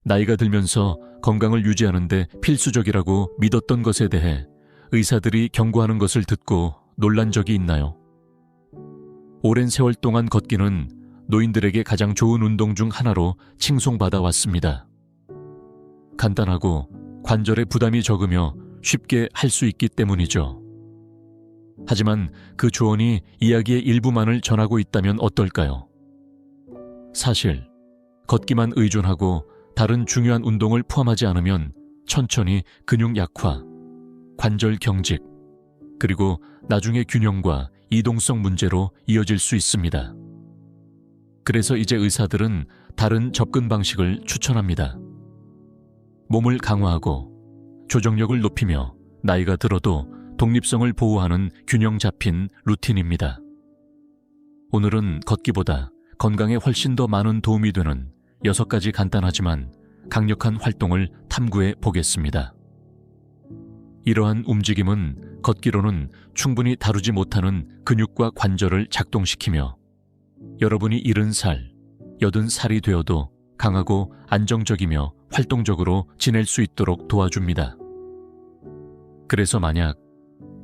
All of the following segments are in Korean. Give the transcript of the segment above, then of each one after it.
나이가 들면서 건강을 유지하는 데 필수적이라고 믿었던 것에 대해 의사들이 경고하는 것을 듣고 놀란 적이 있나요? 오랜 세월 동안 걷기는 노인들에게 가장 좋은 운동 중 하나로 칭송받아 왔습니다. 간단하고 관절에 부담이 적으며 쉽게 할 수 있기 때문이죠. 하지만 그 조언이 이야기의 일부만을 전하고 있다면 어떨까요? 사실 걷기만 의존하고 다른 중요한 운동을 포함하지 않으면 천천히 근육 약화, 관절 경직, 그리고 나중에 균형과 이동성 문제로 이어질 수 있습니다. 그래서 이제 의사들은 다른 접근 방식을 추천합니다. 몸을 강화하고 조정력을 높이며 나이가 들어도 독립성을 보호하는 균형 잡힌 루틴입니다. 오늘은 걷기보다 건강에 훨씬 더 많은 도움이 되는 6가지 간단하지만 강력한 활동을 탐구해 보겠습니다. 이러한 움직임은 걷기로는 충분히 다루지 못하는 근육과 관절을 작동시키며 여러분이 70살, 80살이 되어도 강하고 안정적이며 활동적으로 지낼 수 있도록 도와줍니다. 그래서 만약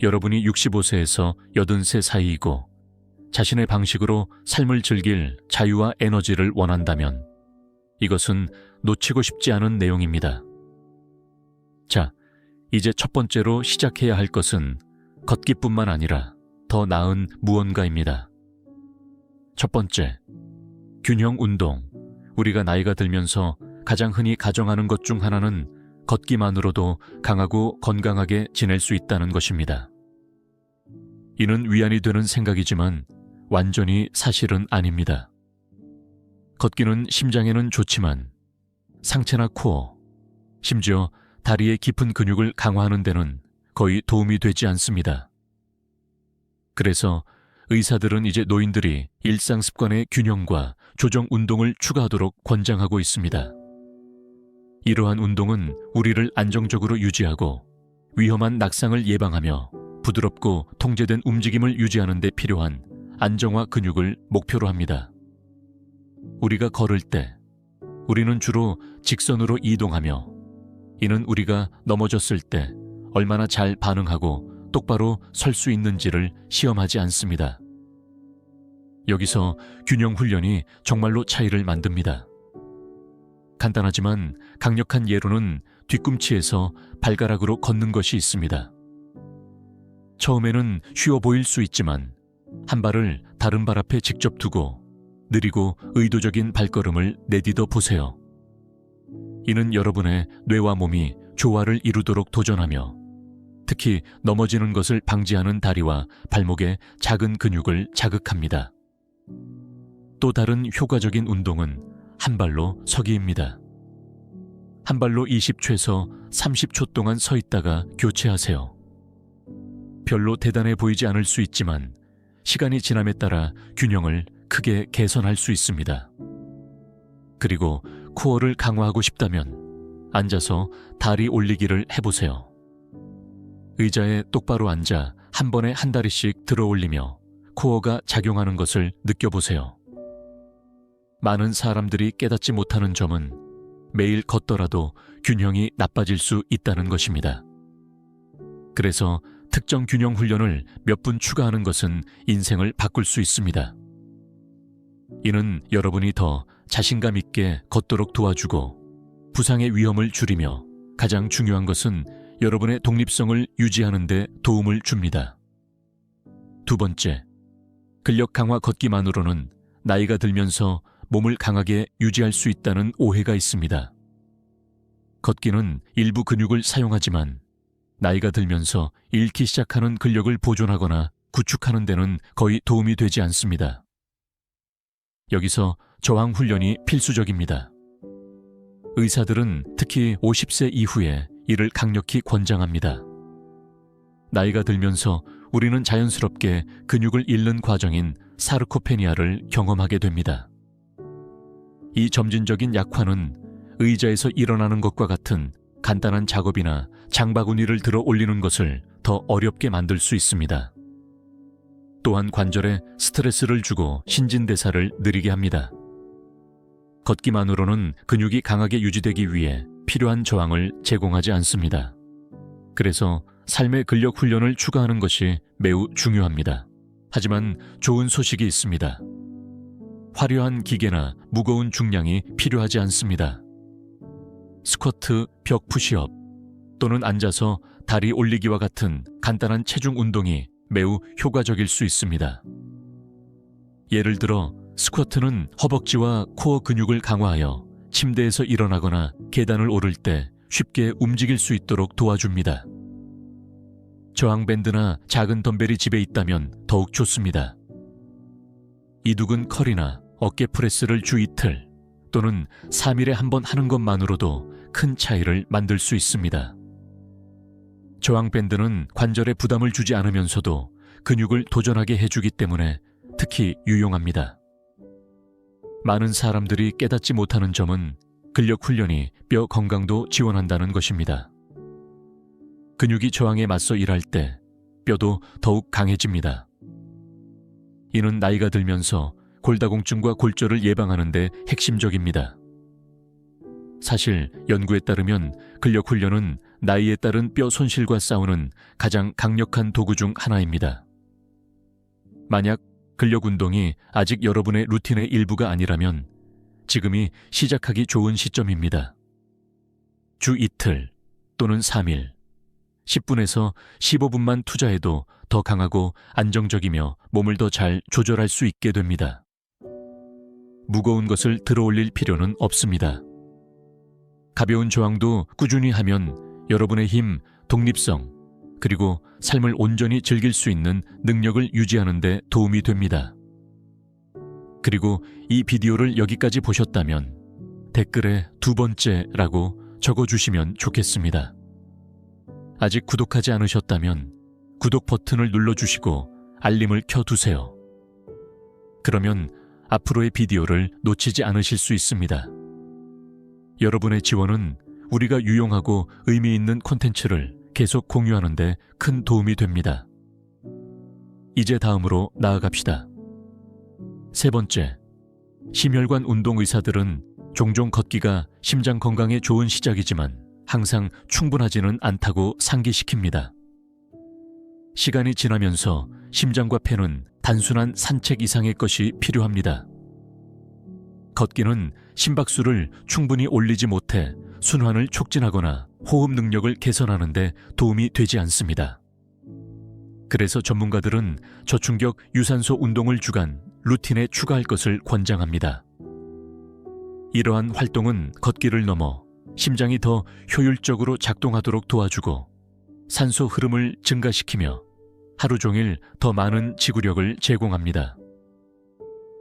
여러분이 65세에서 80세 사이이고 자신의 방식으로 삶을 즐길 자유와 에너지를 원한다면 이것은 놓치고 싶지 않은 내용입니다. 자, 이제 첫 번째로 시작해야 할 것은 걷기뿐만 아니라 더 나은 무언가입니다. 첫 번째, 균형 운동. 우리가 나이가 들면서 가장 흔히 가정하는 것 중 하나는 걷기만으로도 강하고 건강하게 지낼 수 있다는 것입니다. 이는 위안이 되는 생각이지만 완전히 사실은 아닙니다. 걷기는 심장에는 좋지만 상체나 코어, 심지어 다리의 깊은 근육을 강화하는 데는 거의 도움이 되지 않습니다. 그래서 의사들은 이제 노인들이 일상 습관의 균형과 조정 운동을 추가하도록 권장하고 있습니다. 이러한 운동은 우리를 안정적으로 유지하고 위험한 낙상을 예방하며 부드럽고 통제된 움직임을 유지하는 데 필요한 안정화 근육을 목표로 합니다. 우리가 걸을 때 우리는 주로 직선으로 이동하며 이는 우리가 넘어졌을 때 얼마나 잘 반응하고 똑바로 설 수 있는지를 시험하지 않습니다. 여기서 균형 훈련이 정말로 차이를 만듭니다. 간단하지만 강력한 예로는 뒤꿈치에서 발가락으로 걷는 것이 있습니다. 처음에는 쉬워 보일 수 있지만 한 발을 다른 발 앞에 직접 두고 느리고 의도적인 발걸음을 내디뎌 보세요. 이는 여러분의 뇌와 몸이 조화를 이루도록 도전하며 특히 넘어지는 것을 방지하는 다리와 발목의 작은 근육을 자극합니다. 또 다른 효과적인 운동은 한 발로 서기입니다. 한 발로 20초에서 30초 동안 서 있다가 교체하세요. 별로 대단해 보이지 않을 수 있지만 시간이 지남에 따라 균형을 크게 개선할 수 있습니다. 그리고 코어를 강화하고 싶다면 앉아서 다리 올리기를 해보세요. 의자에 똑바로 앉아 한 번에 한 다리씩 들어 올리며 코어가 작용하는 것을 느껴보세요. 많은 사람들이 깨닫지 못하는 점은 매일 걷더라도 균형이 나빠질 수 있다는 것입니다. 그래서 특정 균형 훈련을 몇 분 추가하는 것은 인생을 바꿀 수 있습니다. 이는 여러분이 더 자신감 있게 걷도록 도와주고 부상의 위험을 줄이며 가장 중요한 것은 여러분의 독립성을 유지하는 데 도움을 줍니다. 두 번째, 근력 강화 걷기만으로는 나이가 들면서 몸을 강하게 유지할 수 있다는 오해가 있습니다. 걷기는 일부 근육을 사용하지만 나이가 들면서 잃기 시작하는 근력을 보존하거나 구축하는 데는 거의 도움이 되지 않습니다. 여기서 저항 훈련이 필수적입니다. 의사들은 특히 50세 이후에 이를 강력히 권장합니다. 나이가 들면서 우리는 자연스럽게 근육을 잃는 과정인 사르코페니아를 경험하게 됩니다. 이 점진적인 약화는 의자에서 일어나는 것과 같은 간단한 작업이나 장바구니를 들어 올리는 것을 더 어렵게 만들 수 있습니다. 또한 관절에 스트레스를 주고 신진대사를 느리게 합니다. 걷기만으로는 근육이 강하게 유지되기 위해 필요한 저항을 제공하지 않습니다. 그래서 삶의 근력 훈련을 추가하는 것이 매우 중요합니다. 하지만 좋은 소식이 있습니다. 화려한 기계나 무거운 중량이 필요하지 않습니다. 스쿼트, 벽 푸시업 또는 앉아서 다리 올리기와 같은 간단한 체중 운동이 매우 효과적일 수 있습니다. 예를 들어 스쿼트는 허벅지와 코어 근육을 강화하여 침대에서 일어나거나 계단을 오를 때 쉽게 움직일 수 있도록 도와줍니다. 저항밴드나 작은 덤벨이 집에 있다면 더욱 좋습니다. 이두근 컬이나 어깨 프레스를 주 이틀 또는 3일에 한 번 하는 것만으로도 큰 차이를 만들 수 있습니다. 저항밴드는 관절에 부담을 주지 않으면서도 근육을 도전하게 해주기 때문에 특히 유용합니다. 많은 사람들이 깨닫지 못하는 점은 근력 훈련이 뼈 건강도 지원한다는 것입니다. 근육이 저항에 맞서 일할 때 뼈도 더욱 강해집니다. 이는 나이가 들면서 골다공증과 골절을 예방하는 데 핵심적입니다. 사실 연구에 따르면 근력 훈련은 나이에 따른 뼈 손실과 싸우는 가장 강력한 도구 중 하나입니다. 만약 근력 운동이 아직 여러분의 루틴의 일부가 아니라면 지금이 시작하기 좋은 시점입니다. 주 이틀 또는 3일, 10분에서 15분만 투자해도 더 강하고 안정적이며 몸을 더 잘 조절할 수 있게 됩니다. 무거운 것을 들어올릴 필요는 없습니다. 가벼운 저항도 꾸준히 하면 여러분의 힘, 독립성, 그리고 삶을 온전히 즐길 수 있는 능력을 유지하는 데 도움이 됩니다. 그리고 이 비디오를 여기까지 보셨다면 댓글에 2번째라고 적어주시면 좋겠습니다. 아직 구독하지 않으셨다면 구독 버튼을 눌러주시고 알림을 켜두세요. 그러면 앞으로의 비디오를 놓치지 않으실 수 있습니다. 여러분의 지원은 우리가 유용하고 의미 있는 콘텐츠를 계속 공유하는 데 큰 도움이 됩니다. 이제 다음으로 나아갑시다. 3번째, 심혈관 운동 의사들은 종종 걷기가 심장 건강에 좋은 시작이지만 항상 충분하지는 않다고 상기시킵니다. 시간이 지나면서 심장과 폐는 단순한 산책 이상의 것이 필요합니다. 걷기는 심박수를 충분히 올리지 못해 순환을 촉진하거나 호흡 능력을 개선하는 데 도움이 되지 않습니다. 그래서 전문가들은 저충격 유산소 운동을 주간 루틴에 추가할 것을 권장합니다. 이러한 활동은 걷기를 넘어 심장이 더 효율적으로 작동하도록 도와주고 산소 흐름을 증가시키며 하루 종일 더 많은 지구력을 제공합니다.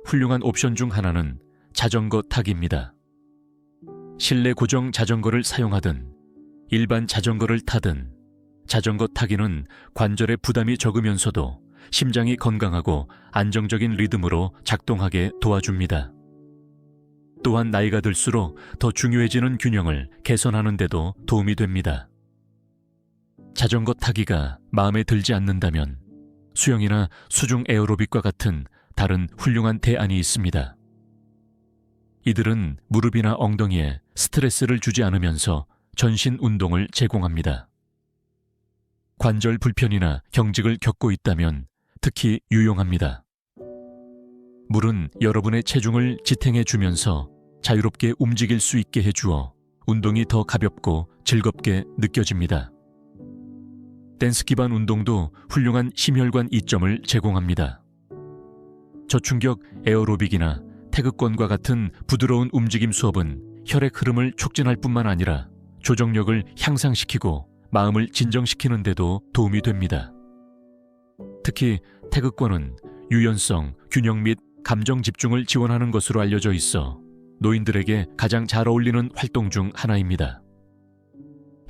훌륭한 옵션 중 하나는 자전거 타기입니다. 실내 고정 자전거를 사용하든 일반 자전거를 타든 자전거 타기는 관절에 부담이 적으면서도 심장이 건강하고 안정적인 리듬으로 작동하게 도와줍니다. 또한 나이가 들수록 더 중요해지는 균형을 개선하는 데도 도움이 됩니다. 자전거 타기가 마음에 들지 않는다면 수영이나 수중 에어로빅과 같은 다른 훌륭한 대안이 있습니다. 이들은 무릎이나 엉덩이에 스트레스를 주지 않으면서 전신 운동을 제공합니다. 관절 불편이나 경직을 겪고 있다면 특히 유용합니다. 물은 여러분의 체중을 지탱해 주면서 자유롭게 움직일 수 있게 해주어 운동이 더 가볍고 즐겁게 느껴집니다. 댄스 기반 운동도 훌륭한 심혈관 이점을 제공합니다. 저충격 에어로빅이나 태극권과 같은 부드러운 움직임 수업은 혈액 흐름을 촉진할 뿐만 아니라 조정력을 향상시키고 마음을 진정시키는 데도 도움이 됩니다. 특히 태극권은 유연성, 균형 및 감정 집중을 지원하는 것으로 알려져 있어 노인들에게 가장 잘 어울리는 활동 중 하나입니다.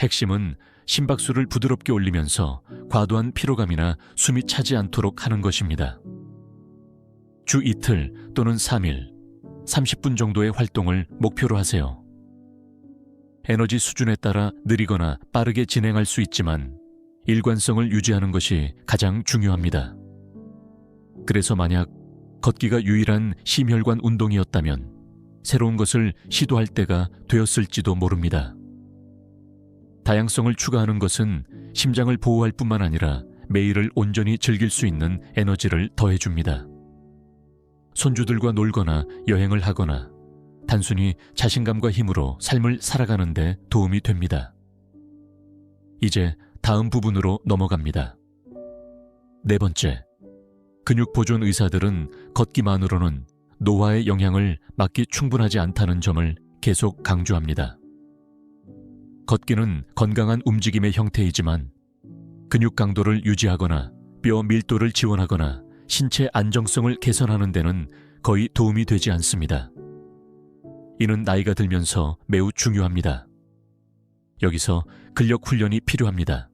핵심은 심박수를 부드럽게 올리면서 과도한 피로감이나 숨이 차지 않도록 하는 것입니다. 주 이틀 또는 3일, 30분 정도의 활동을 목표로 하세요. 에너지 수준에 따라 느리거나 빠르게 진행할 수 있지만 일관성을 유지하는 것이 가장 중요합니다. 그래서 만약 걷기가 유일한 심혈관 운동이었다면 새로운 것을 시도할 때가 되었을지도 모릅니다. 다양성을 추가하는 것은 심장을 보호할 뿐만 아니라 매일을 온전히 즐길 수 있는 에너지를 더해줍니다. 손주들과 놀거나 여행을 하거나 단순히 자신감과 힘으로 삶을 살아가는 데 도움이 됩니다. 이제 다음 부분으로 넘어갑니다. 네 번째, 근육 보존 의사들은 걷기만으로는 노화의 영향을 막기 충분하지 않다는 점을 계속 강조합니다. 걷기는 건강한 움직임의 형태이지만 근육 강도를 유지하거나 뼈 밀도를 지원하거나 신체 안정성을 개선하는 데는 거의 도움이 되지 않습니다. 이는 나이가 들면서 매우 중요합니다. 여기서 근력 훈련이 필요합니다.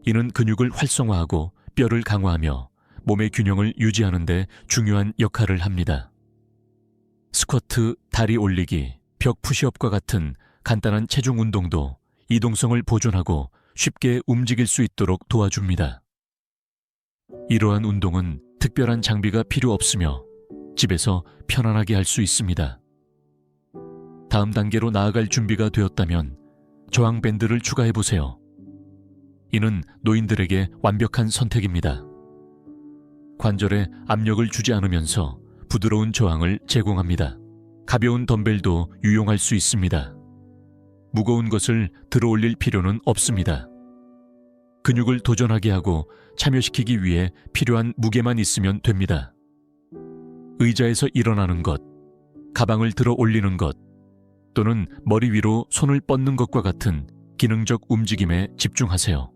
이는 근육을 활성화하고 뼈를 강화하며 몸의 균형을 유지하는 데 중요한 역할을 합니다. 스쿼트, 다리 올리기, 벽 푸시업과 같은 간단한 체중 운동도 이동성을 보존하고 쉽게 움직일 수 있도록 도와줍니다. 이러한 운동은 특별한 장비가 필요 없으며 집에서 편안하게 할 수 있습니다. 다음 단계로 나아갈 준비가 되었다면 저항밴드를 추가해보세요. 이는 노인들에게 완벽한 선택입니다. 관절에 압력을 주지 않으면서 부드러운 저항을 제공합니다. 가벼운 덤벨도 유용할 수 있습니다. 무거운 것을 들어 올릴 필요는 없습니다. 근육을 도전하게 하고 참여시키기 위해 필요한 무게만 있으면 됩니다. 의자에서 일어나는 것, 가방을 들어 올리는 것, 또는 머리 위로 손을 뻗는 것과 같은 기능적 움직임에 집중하세요.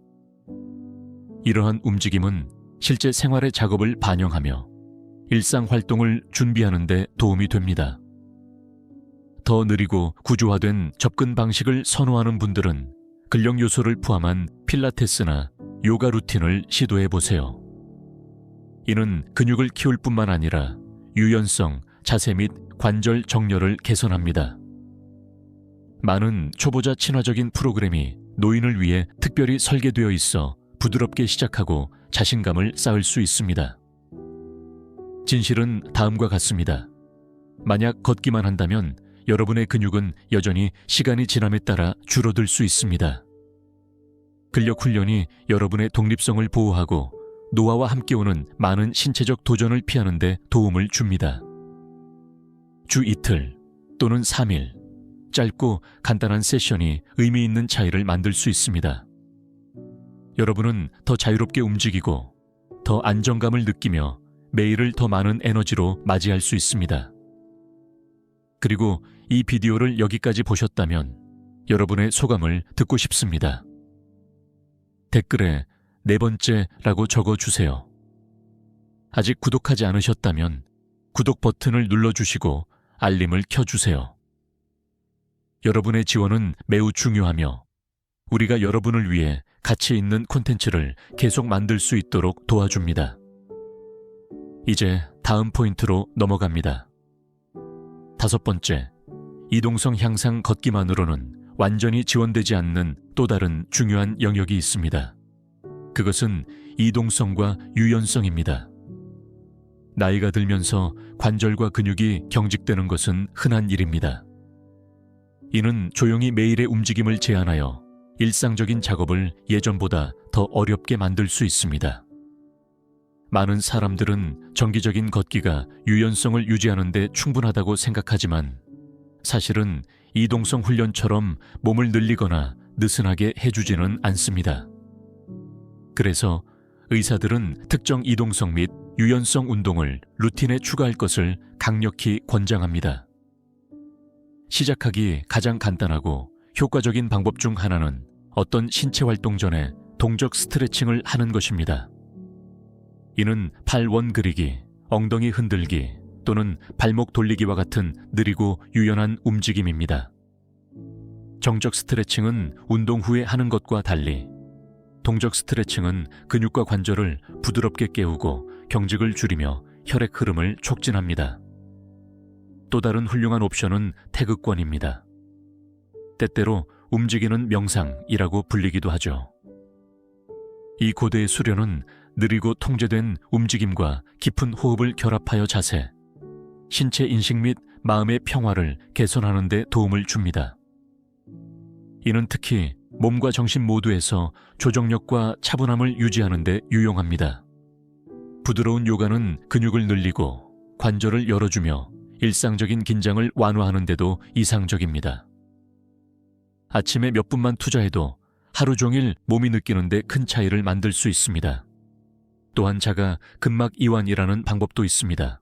이러한 움직임은 실제 생활의 작업을 반영하며 일상 활동을 준비하는 데 도움이 됩니다. 더 느리고 구조화된 접근 방식을 선호하는 분들은 근력 요소를 포함한 필라테스나 요가 루틴을 시도해 보세요. 이는 근육을 키울 뿐만 아니라 유연성, 자세 및 관절 정렬을 개선합니다. 많은 초보자 친화적인 프로그램이 노인을 위해 특별히 설계되어 있어 부드럽게 시작하고 자신감을 쌓을 수 있습니다. 진실은 다음과 같습니다. 만약 걷기만 한다면 여러분의 근육은 여전히 시간이 지남에 따라 줄어들 수 있습니다. 근력 훈련이 여러분의 독립성을 보호하고 노화와 함께 오는 많은 신체적 도전을 피하는 데 도움을 줍니다. 주 이틀 또는 3일, 짧고 간단한 세션이 의미 있는 차이를 만들 수 있습니다. 여러분은 더 자유롭게 움직이고 더 안정감을 느끼며 매일을 더 많은 에너지로 맞이할 수 있습니다. 그리고 이 비디오를 여기까지 보셨다면 여러분의 소감을 듣고 싶습니다. 댓글에 네 번째라고 적어주세요. 아직 구독하지 않으셨다면 구독 버튼을 눌러주시고 알림을 켜주세요. 여러분의 지원은 매우 중요하며 우리가 여러분을 위해 가치 있는 콘텐츠를 계속 만들 수 있도록 도와줍니다. 이제 다음 포인트로 넘어갑니다. 다섯 번째, 이동성 향상 걷기만으로는 완전히 지원되지 않는 또 다른 중요한 영역이 있습니다. 그것은 이동성과 유연성입니다. 나이가 들면서 관절과 근육이 경직되는 것은 흔한 일입니다. 이는 조용히 매일의 움직임을 제한하여 일상적인 작업을 예전보다 더 어렵게 만들 수 있습니다. 많은 사람들은 정기적인 걷기가 유연성을 유지하는 데 충분하다고 생각하지만 사실은 이동성 훈련처럼 몸을 늘리거나 느슨하게 해주지는 않습니다. 그래서 의사들은 특정 이동성 및 유연성 운동을 루틴에 추가할 것을 강력히 권장합니다. 시작하기 가장 간단하고 효과적인 방법 중 하나는 어떤 신체 활동 전에 동적 스트레칭을 하는 것입니다. 이는 팔 원 그리기, 엉덩이 흔들기 또는 발목 돌리기와 같은 느리고 유연한 움직임입니다. 정적 스트레칭은 운동 후에 하는 것과 달리 동적 스트레칭은 근육과 관절을 부드럽게 깨우고 경직을 줄이며 혈액 흐름을 촉진합니다. 또 다른 훌륭한 옵션은 태극권입니다. 때때로 움직이는 명상이라고 불리기도 하죠. 이 고대의 수련은 느리고 통제된 움직임과 깊은 호흡을 결합하여 자세, 신체 인식 및 마음의 평화를 개선하는 데 도움을 줍니다. 이는 특히 몸과 정신 모두에서 조정력과 차분함을 유지하는 데 유용합니다. 부드러운 요가는 근육을 늘리고 관절을 열어주며 일상적인 긴장을 완화하는 데도 이상적입니다. 아침에 몇 분만 투자해도 하루 종일 몸이 느끼는데 큰 차이를 만들 수 있습니다. 또한 자가 근막 이완이라는 방법도 있습니다.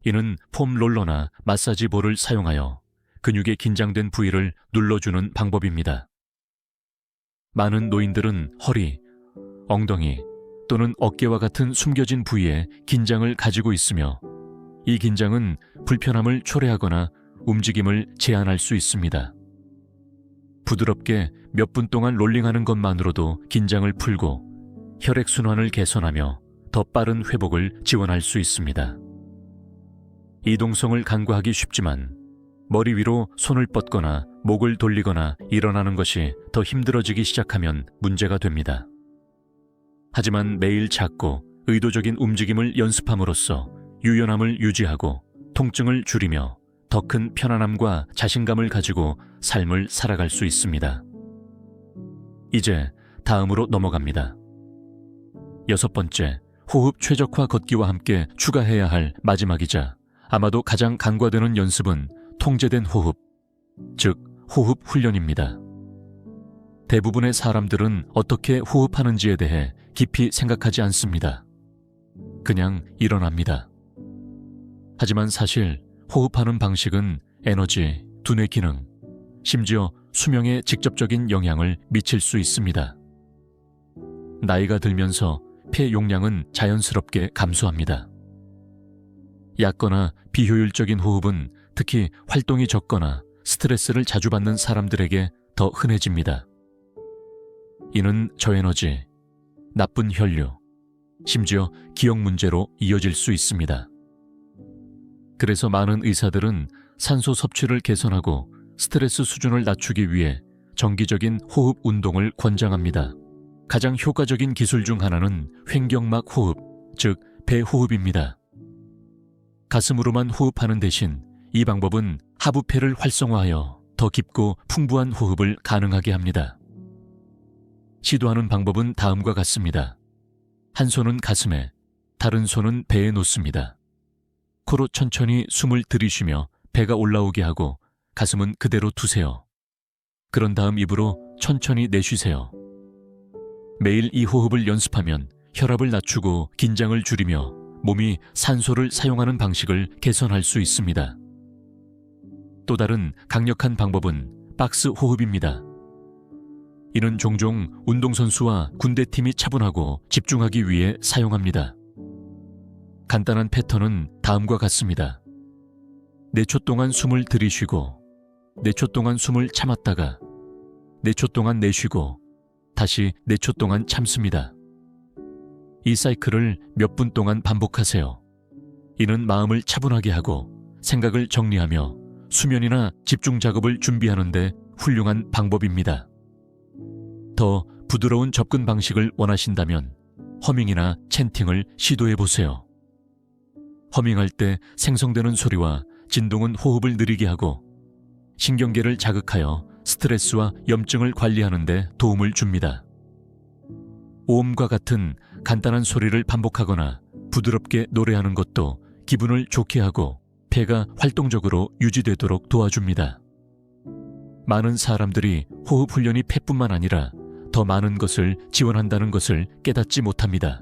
이는 폼 롤러나 마사지 볼을 사용하여 근육의 긴장된 부위를 눌러주는 방법입니다. 많은 노인들은 허리, 엉덩이 또는 어깨와 같은 숨겨진 부위에 긴장을 가지고 있으며 이 긴장은 불편함을 초래하거나 움직임을 제한할 수 있습니다. 부드럽게 몇 분 동안 롤링하는 것만으로도 긴장을 풀고 혈액순환을 개선하며 더 빠른 회복을 지원할 수 있습니다. 이동성을 간과하기 쉽지만 머리 위로 손을 뻗거나 목을 돌리거나 일어나는 것이 더 힘들어지기 시작하면 문제가 됩니다. 하지만 매일 작고 의도적인 움직임을 연습함으로써 유연함을 유지하고 통증을 줄이며 더 큰 편안함과 자신감을 가지고 삶을 살아갈 수 있습니다. 이제 다음으로 넘어갑니다. 6번째, 호흡 최적화 걷기와 함께 추가해야 할 마지막이자 아마도 가장 간과되는 연습은 통제된 호흡, 즉 호흡 훈련입니다. 대부분의 사람들은 어떻게 호흡하는지에 대해 깊이 생각하지 않습니다. 그냥 일어납니다. 하지만 사실 호흡하는 방식은 에너지, 두뇌 기능, 심지어 수명에 직접적인 영향을 미칠 수 있습니다. 나이가 들면서 폐 용량은 자연스럽게 감소합니다. 얕거나 비효율적인 호흡은 특히 활동이 적거나 스트레스를 자주 받는 사람들에게 더 흔해집니다. 이는 저에너지, 나쁜 혈류, 심지어 기억 문제로 이어질 수 있습니다. 그래서 많은 의사들은 산소 섭취를 개선하고 스트레스 수준을 낮추기 위해 정기적인 호흡 운동을 권장합니다. 가장 효과적인 기술 중 하나는 횡격막 호흡, 즉 배호흡입니다. 가슴으로만 호흡하는 대신 이 방법은 하부폐를 활성화하여 더 깊고 풍부한 호흡을 가능하게 합니다. 시도하는 방법은 다음과 같습니다. 한 손은 가슴에, 다른 손은 배에 놓습니다. 코로 천천히 숨을 들이쉬며 배가 올라오게 하고 가슴은 그대로 두세요. 그런 다음 입으로 천천히 내쉬세요. 매일 이 호흡을 연습하면 혈압을 낮추고 긴장을 줄이며 몸이 산소를 사용하는 방식을 개선할 수 있습니다. 또 다른 강력한 방법은 박스 호흡입니다. 이는 종종 운동선수와 군대팀이 차분하고 집중하기 위해 사용합니다. 간단한 패턴은 다음과 같습니다. 4초 동안 숨을 들이쉬고 4초 동안 숨을 참았다가 4초 동안 내쉬고 다시 4초 동안 참습니다. 이 사이클을 몇 분 동안 반복하세요. 이는 마음을 차분하게 하고 생각을 정리하며 수면이나 집중 작업을 준비하는 데 훌륭한 방법입니다. 더 부드러운 접근 방식을 원하신다면 허밍이나 챈팅을 시도해 보세요. 허밍할 때 생성되는 소리와 진동은 호흡을 느리게 하고 신경계를 자극하여 스트레스와 염증을 관리하는 데 도움을 줍니다. 오음과 같은 간단한 소리를 반복하거나 부드럽게 노래하는 것도 기분을 좋게 하고 폐가 활동적으로 유지되도록 도와줍니다. 많은 사람들이 호흡 훈련이 폐뿐만 아니라 더 많은 것을 지원한다는 것을 깨닫지 못합니다.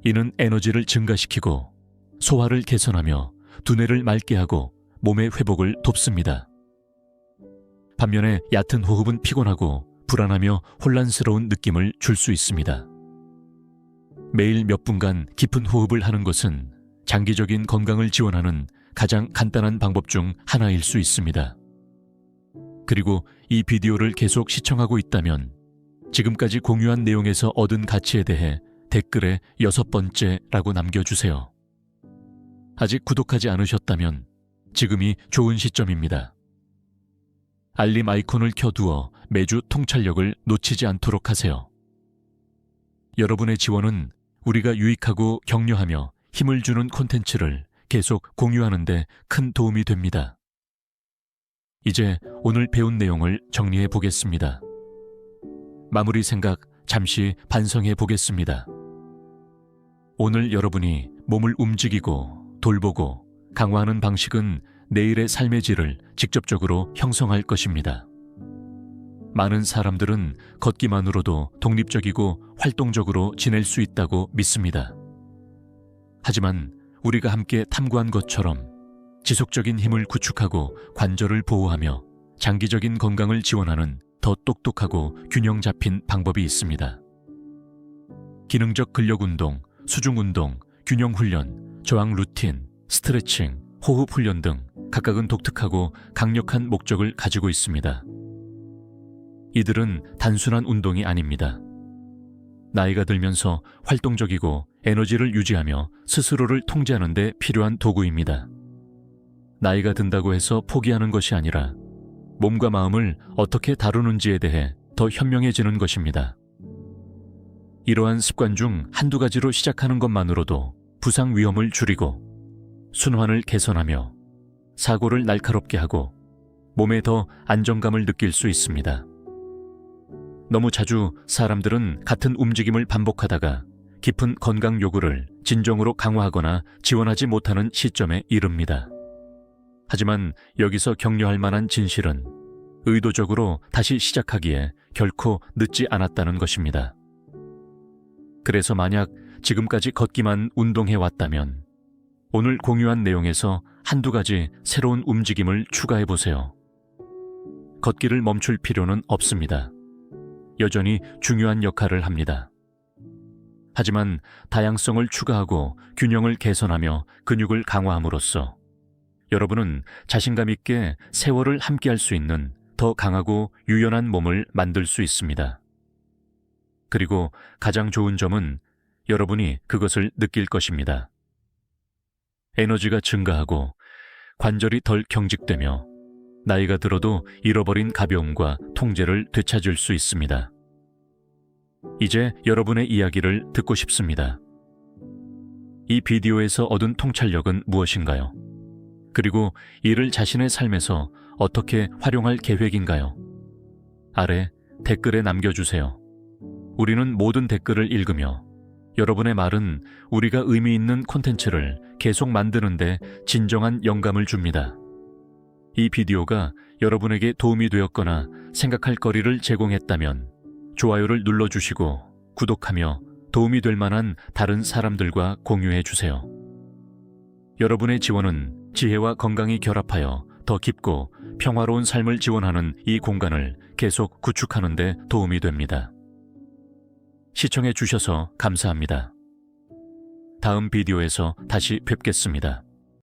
이는 에너지를 증가시키고 소화를 개선하며 두뇌를 맑게 하고 몸의 회복을 돕습니다. 반면에 얕은 호흡은 피곤하고 불안하며 혼란스러운 느낌을 줄 수 있습니다. 매일 몇 분간 깊은 호흡을 하는 것은 장기적인 건강을 지원하는 가장 간단한 방법 중 하나일 수 있습니다. 그리고 이 비디오를 계속 시청하고 있다면 지금까지 공유한 내용에서 얻은 가치에 대해 댓글에 6번째라고 남겨주세요. 아직 구독하지 않으셨다면 지금이 좋은 시점입니다. 알림 아이콘을 켜두어 매주 통찰력을 놓치지 않도록 하세요. 여러분의 지원은 우리가 유익하고 격려하며 힘을 주는 콘텐츠를 계속 공유하는 데 큰 도움이 됩니다. 이제 오늘 배운 내용을 정리해 보겠습니다. 마무리 생각 잠시 반성해 보겠습니다. 오늘 여러분이 몸을 움직이고 돌보고 강화하는 방식은 내일의 삶의 질을 직접적으로 형성할 것입니다. 많은 사람들은 걷기만으로도 독립적이고 활동적으로 지낼 수 있다고 믿습니다. 하지만 우리가 함께 탐구한 것처럼 지속적인 힘을 구축하고 관절을 보호하며 장기적인 건강을 지원하는 더 똑똑하고 균형 잡힌 방법이 있습니다. 기능적 근력 운동, 수중 운동, 균형 훈련, 저항 루틴, 스트레칭, 호흡 훈련 등 각각은 독특하고 강력한 목적을 가지고 있습니다. 이들은 단순한 운동이 아닙니다. 나이가 들면서 활동적이고 에너지를 유지하며 스스로를 통제하는 데 필요한 도구입니다. 나이가 든다고 해서 포기하는 것이 아니라 몸과 마음을 어떻게 다루는지에 대해 더 현명해지는 것입니다. 이러한 습관 중 한두 가지로 시작하는 것만으로도 부상 위험을 줄이고 순환을 개선하며 사고를 날카롭게 하고 몸에 더 안정감을 느낄 수 있습니다. 너무 자주 사람들은 같은 움직임을 반복하다가 깊은 건강 요구를 진정으로 강화하거나 지원하지 못하는 시점에 이릅니다. 하지만 여기서 격려할 만한 진실은 의도적으로 다시 시작하기에 결코 늦지 않았다는 것입니다. 그래서 만약 지금까지 걷기만 운동해 왔다면 오늘 공유한 내용에서 한두 가지 새로운 움직임을 추가해 보세요. 걷기를 멈출 필요는 없습니다. 여전히 중요한 역할을 합니다. 하지만 다양성을 추가하고 균형을 개선하며 근육을 강화함으로써 여러분은 자신감 있게 세월을 함께할 수 있는 더 강하고 유연한 몸을 만들 수 있습니다. 그리고 가장 좋은 점은 여러분이 그것을 느낄 것입니다. 에너지가 증가하고 관절이 덜 경직되며 나이가 들어도 잃어버린 가벼움과 통제를 되찾을 수 있습니다. 이제 여러분의 이야기를 듣고 싶습니다. 이 비디오에서 얻은 통찰력은 무엇인가요? 그리고 이를 자신의 삶에서 어떻게 활용할 계획인가요? 아래 댓글에 남겨주세요. 우리는 모든 댓글을 읽으며 여러분의 말은 우리가 의미 있는 콘텐츠를 계속 만드는 데 진정한 영감을 줍니다. 이 비디오가 여러분에게 도움이 되었거나 생각할 거리를 제공했다면 좋아요를 눌러주시고 구독하며 도움이 될 만한 다른 사람들과 공유해 주세요. 여러분의 지원은 지혜와 건강이 결합하여 더 깊고 평화로운 삶을 지원하는 이 공간을 계속 구축하는 데 도움이 됩니다. 시청해 주셔서 감사합니다. 다음 비디오에서 다시 뵙겠습니다.